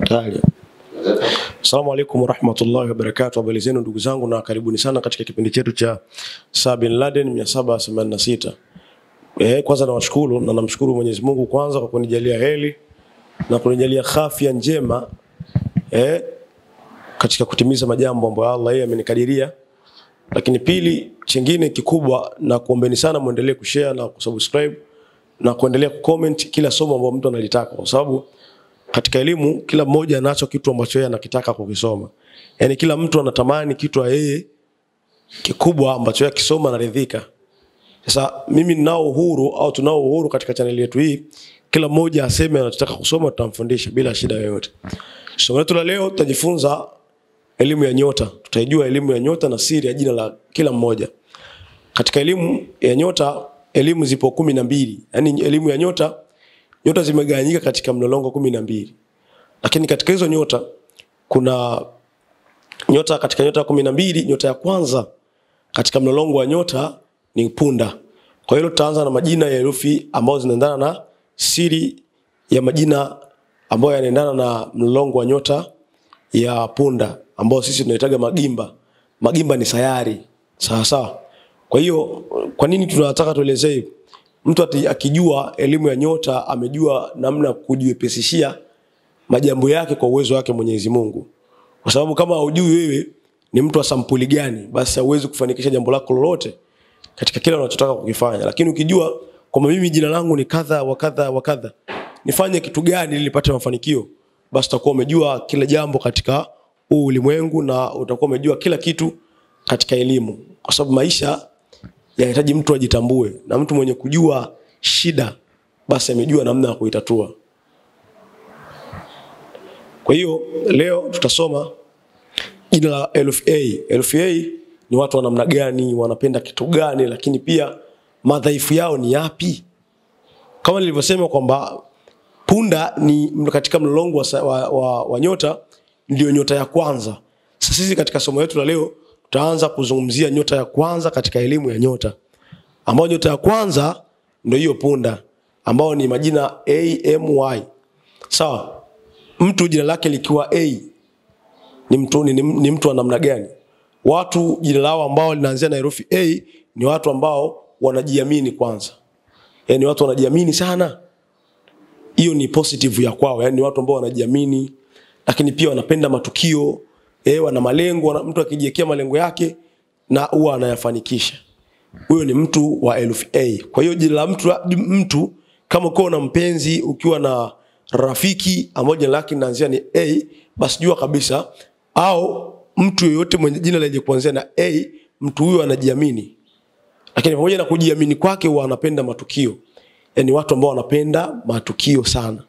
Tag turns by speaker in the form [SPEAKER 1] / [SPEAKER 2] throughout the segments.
[SPEAKER 1] Tayari. Assalamu alaykum warahmatullahi wabarakatuh. Habari zenu ndugu zangu na karibuni sana katika kipindi chetu cha Bin Laden 786. Kwanza nawashukuru na namshukuru Mwenyezi Mungu kwanza kwa kunijalia heri na kunijalia afya njema katika kutimiza majambo ambayo Allah yeye amenikadiria. Lakini pili, chingine kikubwa na kuombeni sana muendelee kushare na kusubscribe na kuendelea kucomment kila somo ambalo mtu analitaka, kwa sababu katika elimu kila mmoja anacho kitu ambacho yeye anakitaka kukisoma. Yaani kila mtu anatamani kitu yeye kikubwa ambacho yeye akisoma anaridhika. Sasa mimi ninao uhuru au tunao uhuru katika channel yetu hii, kila mmoja aseme anataka kusoma, tutamfundisha bila shida yoyote. Somo letu la leo tutajifunza elimu ya nyota. Tutajua elimu ya nyota na siri ya jina la kila mmoja. Katika elimu ya nyota, elimu zipo 12. Yaani elimu ya nyota zimegawanyika katika mlolongo 12. Lakini katika hizo nyota kuna nyota, katika nyota 12, nyota ya kwanza katika mlolongo wa nyota ni punda. Kwa hiyo tutaanza na majina ya herufi ambazo zinaendana na siri ya majina ambayo yanaendana na mlolongo wa nyota ya punda, ambao sisi tunaitaga magimba. Magimba ni sayari. Sawa sawa. Kwa hiyo kwa nini tunataka tuelezee hivi? Mtu akijua elimu ya nyota amejua namna kujiwepesishia majambo yake kwa uwezo wake Mwenyezi Mungu. Kwa sababu kama hujui wewe ni mtu wa sampuli gani, basi hauwezi kufanikisha jambo lako lolote katika kila unachotaka kukifanya. Lakini ukijua kwamba mimi jina langu ni kadha wa kadha wa kadha, nifanye kitu gani ili nipate mafanikio, basi utakuwa umejua kila jambo katika ulimwengu na utakuwa umejua kila kitu katika elimu. Kwa sababu maisha yanahitaji mtu ajitambue, na mtu mwenye kujua shida basi amejua namna ya kuitatua. Kwa hiyo leo tutasoma jina la herufi A. Herufi A ni watu wa namna gani, wanapenda kitu gani, lakini pia madhaifu yao ni yapi. Kama nilivyosema kwamba punda ni katika mlolongo wa nyota ndio nyota ya kwanza. Sasa sisi katika somo letu la leo tutaanza kuzungumzia nyota ya kwanza katika elimu ya nyota, ambao nyota ya kwanza ndio hiyo punda, ambao ni majina AMY. Sawa. Mtu jina lake likiwa A ni mtu wa namna gani? Watu jina lao ambao linaanzia na herufi A ni watu ambao wanajiamini kwanza. Yaani watu wanajiamini sana. Hiyo ni positive ya kwao. Yaani watu ambao wanajiamini, lakini pia wanapenda matukio, wana malengo, mtu akijiwekea malengo yake na huwa anayafanikisha. Huyo ni mtu wa herufi A. Kwa hiyo jina la mtu kama uko na mpenzi, ukiwa na rafiki ambaye jina lake linaanzia ni A, basi jua kabisa, au mtu yeyote mwenye jina lenye kuanzia na A, mtu huyo anajiamini. Lakini pamoja na kujiamini kwake huwa anapenda matukio. Yaani watu ambao wanapenda matukio sana.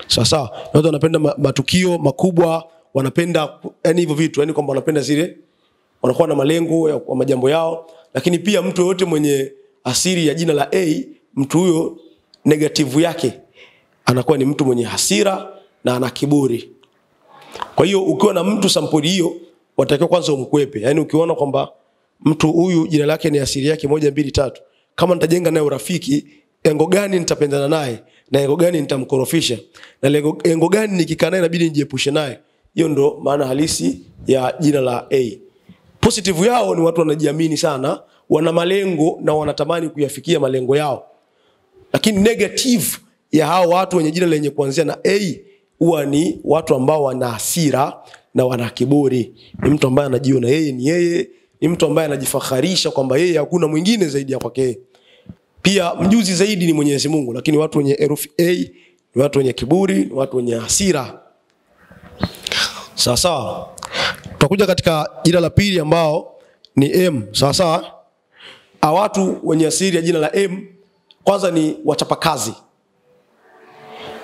[SPEAKER 1] Sawa sawa. Watu wanapenda matukio makubwa, wanapenda yani hivyo vitu, yani kwamba wanapenda zile, wanakuwa na malengo ya kwa majambo yao. Lakini pia mtu yote mwenye asili ya jina la A, mtu huyo negative yake anakuwa ni mtu mwenye hasira na ana kiburi. Kwa hiyo ukiwa na mtu sampuli hiyo, watakiwa kwanza umkwepe. Yaani ukiona kwamba mtu huyu jina lake ni asili yake 1 2 3, kama nitajenga naye urafiki, engo gani nitapendana naye na engo gani nitamkorofisha, na engo gani nikikaa naye inabidi nijiepushe naye. Hiyo ndo maana halisi ya jina la A. Positive yao ni watu wanajiamini sana, wana malengo na wanatamani kuyafikia malengo yao. Lakini negative ya hao watu wenye jina lenye kuanzia na A huwa ni watu ambao wana hasira na wana kiburi. Ni mtu ambaye anajiona yeye ni yeye, ni mtu ambaye anajifakharisha kwamba yeye hakuna mwingine zaidi ya kwake. Pia mjuzi zaidi ni Mwenyezi Mungu, lakini watu wenye herufi A ni watu wenye kiburi, ni watu wenye hasira. Sawa sawa. Tutakuja katika jina la pili ambao ni M. Sawa sawa. Watu wenye asili ya jina la M kwanza ni wachapakazi.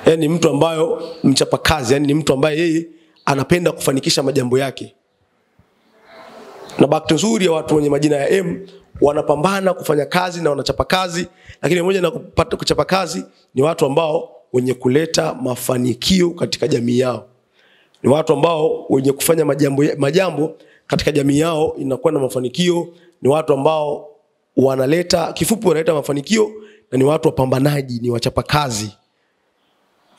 [SPEAKER 1] Yaani mtu ambayo mchapakazi, yani ni mtu ambaye yeye anapenda kufanikisha majambo yake. Na bahati nzuri ya watu wenye majina ya M, wanapambana kufanya kazi na wanachapa kazi, lakini pamoja na kupata kuchapa kazi ni watu ambao wenye kuleta mafanikio katika jamii yao. Ni watu ambao wenye kufanya majambo katika jamii yao inakuwa na mafanikio, ni watu ambao wanaleta, kifupi wanaleta mafanikio, na ni watu wapambanaji, ni wachapa kazi.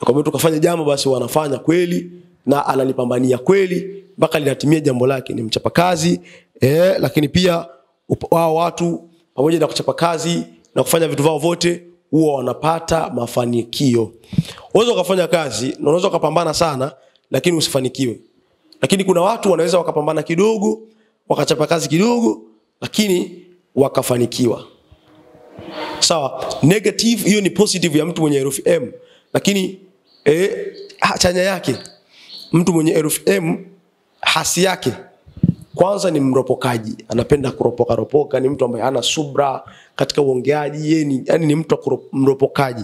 [SPEAKER 1] Kwa mtu kafanya jambo basi wanafanya kweli na analipambania kweli mpaka linatimia jambo lake. Ni mchapakazi, lakini pia wao watu pamoja na kuchapa kazi na kufanya vitu vao vote huwa wanapata mafanikio. Unaweza ukafanya kazi na unaweza ukapambana sana lakini usifanikiwe. Lakini kuna watu wanaweza wakapambana kidogo, wakachapa kazi kidogo lakini wakafanikiwa. Sawa, negative hiyo ni positive ya mtu mwenye herufi M. Lakini chanya yake, mtu mwenye herufi M hasi yake kwanza ni mropokaji, anapenda kuropoka, ni mtu ambaye hana subra katika uongeaji, yani ni mtu mropokaji.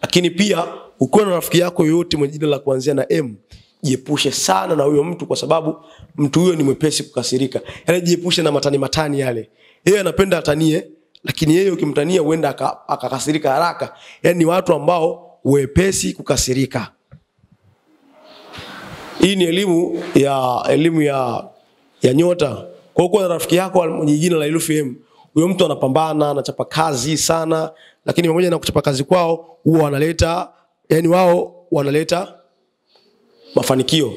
[SPEAKER 1] Lakini pia ukiwa na rafiki yako yote mwenye jina la kuanzia na M, jiepushe sana na huyo mtu kwa sababu mtu huyo ni mwepesi kukasirika. Yaani jiepushe na matani yale. Yeye anapenda atanie, lakini yeye ukimtania huenda akakasirika haraka. Yaani ni watu ambao wepesi kukasirika. Hii ni elimu ya nyota. Kwa hiyo rafiki yako mwenye jina la herufi M, huyo mtu anapambana, anachapa kazi sana, lakini pamoja na kuchapa kazi kwao huwa wanaleta, yani wao wanaleta mafanikio.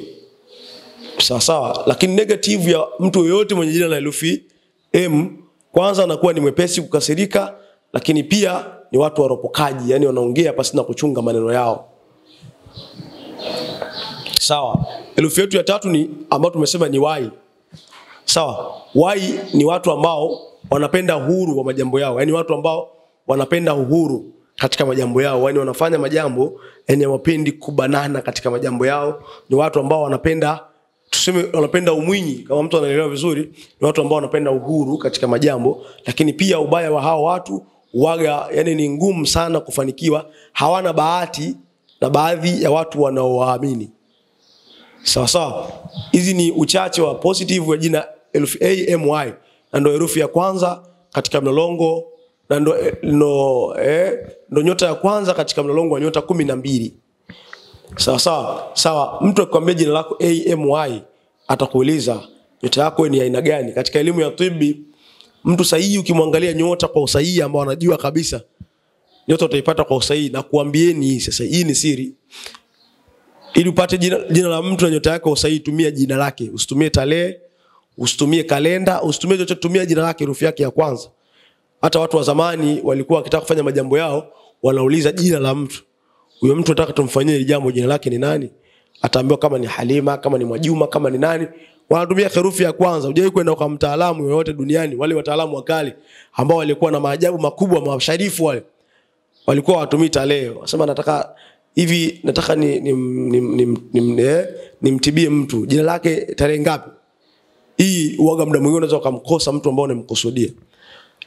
[SPEAKER 1] Sawa. Lakini negative ya mtu yoyote mwenye jina la herufi M, kwanza anakuwa ni mwepesi kukasirika, lakini pia ni watu waropokaji, yani wanaongea pasi na kuchunga maneno yao. Sawa. Herufi yetu ya tatu ni ambayo tumesema ni Y. Sawa. Y ni watu ambao wanapenda uhuru wa majambo yao. Yani watu ambao wanapenda uhuru katika majambo yao. Yani wanafanya majambo, yani hawapendi kubanana katika majambo yao. Ni watu ambao wanapenda, tuseme wanapenda umwinyi, kama mtu anaelewa vizuri, ni watu ambao wanapenda uhuru katika majambo. Lakini pia ubaya wa hao watu waga, yani ni ngumu sana kufanikiwa, hawana bahati na baadhi ya watu wanaowaamini. Sawa. Hizi ni uchache wa positive wa jina herufi A M Y, na ndio herufi ya kwanza katika mlolongo, na ndio nyota ya kwanza katika mlolongo wa nyota 12. Sawa. Mtu akikwambia jina lako A M Y atakuuliza nyota yako ni aina gani. Katika elimu ya tibi, mtu sahihi ukimwangalia nyota kwa usahihi ambao anajua kabisa nyota utaipata kwa usahihi, na kuambieni sasa hii ni siri. Ili upate jina la mtu na nyota yake usahihi, tumia jina lake. Usitumie tarehe, usitumie kalenda, usitumie chochote, tumia jina lake, herufi yake ya kwanza. Hata watu wa zamani walikuwa wakitaka kufanya majambo yao, wanauliza jina la mtu. Huyo mtu nataka tumfanyie jambo, jina lake ni nani? Ataambiwa kama ni Halima, kama ni Mwajuma, kama ni nani. Wanatumia herufi ya kwanza. Hujawahi kwenda kwa mtaalamu yoyote duniani, wale wataalamu wakali ambao walikuwa na maajabu makubwa, masharifu wale, walikuwa watumii tarehe. Wasema nataka hivi, nataka nimtibie mtu, jina lake tarehe ngapi? Hii uaga muda mwingine unaweza kumkosa mtu ambao unamkusudia.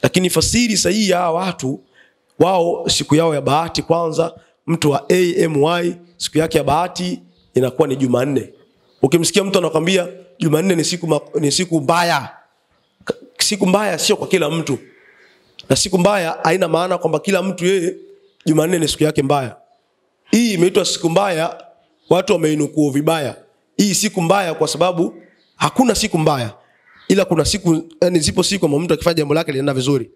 [SPEAKER 1] Lakini fasiri sahihi ya watu, wao siku yao ya bahati kwanza, mtu wa AMY siku yake ya bahati inakuwa ni Jumanne. Ukimsikia mtu anakuambia Jumanne ni siku mbaya, siku mbaya sio kwa kila mtu. Na siku mbaya haina maana kwamba kila mtu yeye Jumanne ni siku yake mbaya. Hii imeitwa siku mbaya, watu wameinukuu vibaya. Hii siku mbaya kwa sababu hakuna siku mbaya, ila kuna siku, yani zipo siku ambapo mtu akifanya jambo lake linaenda vizuri.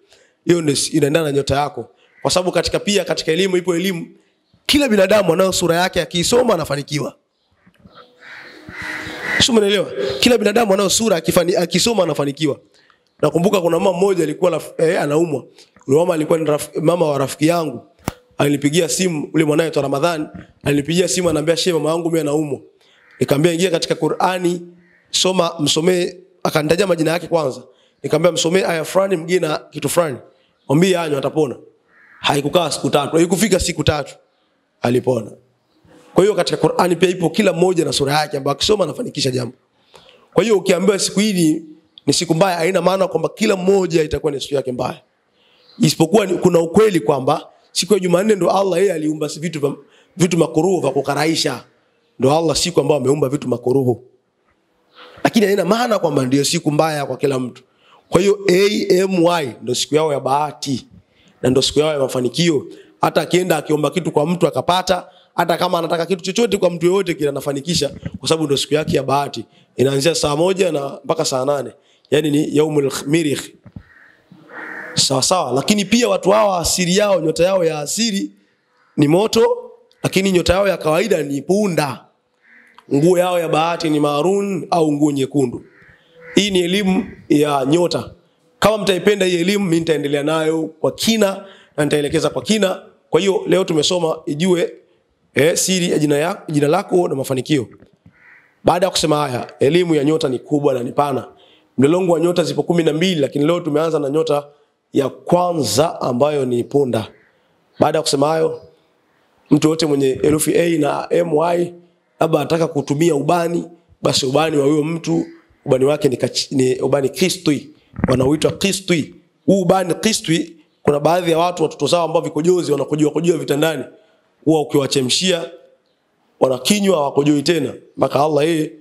[SPEAKER 1] Hiyo ndio inaendana na nyota yako. Kwa sababu katika elimu ipo elimu, kila binadamu anayo sura yake, akisoma anafanikiwa. Sio, umeelewa? Kila binadamu anayo sura, akisoma anafanikiwa. Nakumbuka kuna mama mmoja alikuwa anaumwa. Yule mama alikuwa ni mama wa rafiki yangu. Alinipigia simu, ule mwanae wa Ramadhani, alinipigia simu ananiambia, "Shehe, mama yangu mimi anaumwa." Nikamwambia ingia katika Qur'ani, msomee, akanitaja majina yake kwanza. Nikamwambia msomee aya fulani, mgina kitu fulani. Mwambie anywe atapona. Haikukaa siku 3, haikufika siku 3 alipona. Kwa hiyo katika Qur'ani pia ipo kila mmoja na sura yake ambayo akisoma anafanikisha jambo. Kwa hiyo ukiambiwa siku hii ni siku mbaya, haina maana kwamba kila mmoja itakuwa ni siku yake mbaya. Isipokuwa kuna ukweli kwamba siku ya Jumanne ndo Allah yeye aliumba vitu makuruhu vya kukaraisha. Ndo Allah siku ambayo ameumba vitu makuruhu. Lakini haina maana kwamba ndio siku mbaya kwa kila mtu. Kwa hiyo AMY ndo siku yao ya bahati na ndo siku yao ya mafanikio. Hata akienda akiomba kitu kwa mtu akapata, hata kama anataka kitu chochote kwa mtu yote kile anafanikisha, kwa sababu ndo siku yake ya bahati. Inaanzia saa 1 na mpaka saa 8. Yani ni yaumul mirikh. Sawa. Lakini pia watu hawa asili yao, nyota yao ya asili ni moto lakini nyota yao ya kawaida ni punda. Nguo yao ya bahati ni maroon au nguo nyekundu. Hii ni elimu ya nyota. Kama mtaipenda hii elimu, mimi nitaendelea nayo kwa kina na nitaelekeza kwa kina. Kwa hiyo leo tumesoma ijue siri ya jina lako na mafanikio. Baada ya kusema haya, elimu ya nyota ni kubwa na ni pana. Mlolongo wa nyota zipo 12, lakini leo tumeanza na nyota ya kwanza ambayo ni punda. Baada ya kusema hayo, mtu wote mwenye herufi A na MY labda anataka kutumia ubani, basi ubani wa huyo mtu, ubani wake ni ubani Kristwi, wanaoitwa Kristwi. Huu ubani Kristwi, kuna baadhi ya watoto zao ambao vikojozi wanakojoa vitandani, huwa ukiwachemshia wanakinywa hawakojoi tena mpaka Allah yeye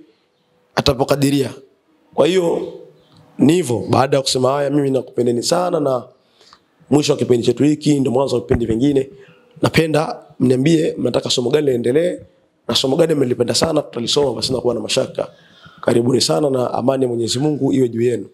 [SPEAKER 1] atapokadiria. Kwa hiyo ni hivyo. Baada ya kusema haya, mimi nakupendeni sana, na mwisho wa kipindi chetu hiki ndio mwanzo wa vipindi vingine. Napenda mniambie mnataka somo gani liendelee, na somo gani mmelipenda sana tutalisoma basi na kuwa na mashaka. Karibuni sana, na amani ya Mwenyezi Mungu iwe juu yenu.